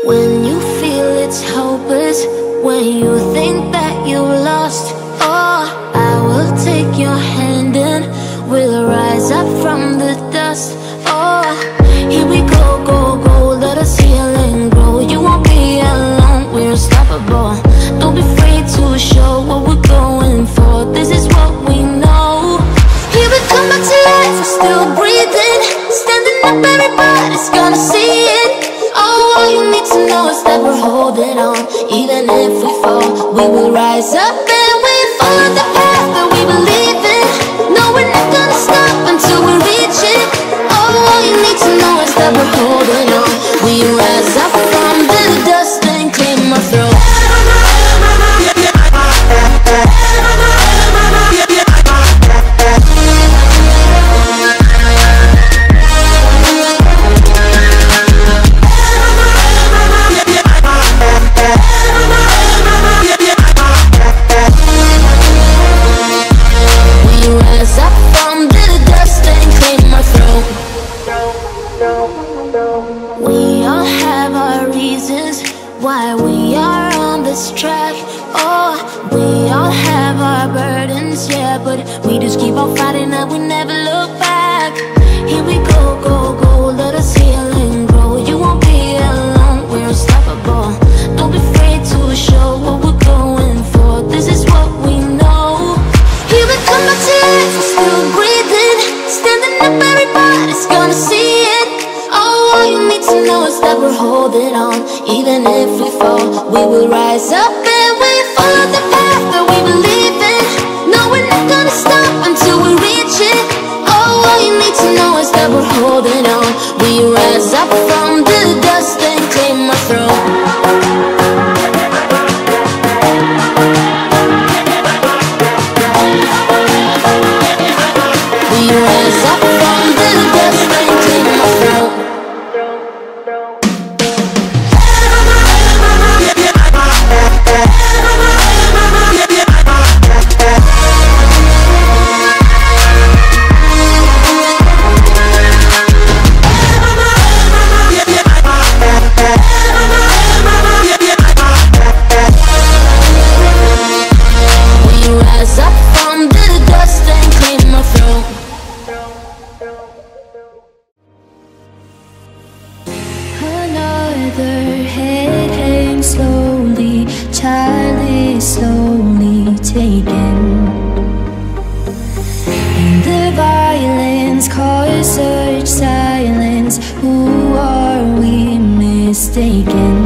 When you feel it's hopeless, when you think that you lost, oh, I will take your hand and we'll rise up from the dust. Oh, here we go, go, go, let us heal and grow. You won't be alone, we're unstoppable. Don't be afraid to show what we're going for. This is what we know. Here we come back to life, we're still breathing. Standing up, everybody's gonna see it. Oh, all you need to know is that we're holding on. Even if we fall, we will rise up and we follow the path that we believe in. No, we're not gonna stop until we reach it. Oh, all you need to know is that we're holding on. We rise up from the dust and claim our throne. We all have our reasons why we are on this track. Oh, we all have our burdens, yeah, but we just keep on fighting and we never look back. Here we go, go, go, let us heal and grow. You won't be alone, we're unstoppable. Don't be afraid to show what we're going for. This is what we know. Here we come back to life, we're still breathing. Standing up, everybody's gonna see it. Oh, all you need to know is that we're holding on. Even if we fall, we will rise up and we follow the path that we believe in. No, we're not gonna stop until we reach it. Oh, all you need to know is that we're holding on. We rise up from the dust and claim our throne. Rise up from the dust and claim our throne. We rise up from the dust and claim our throne. Another head hangs slowly, child is slowly taken. And the violence causes such silence. Who are we mistaken?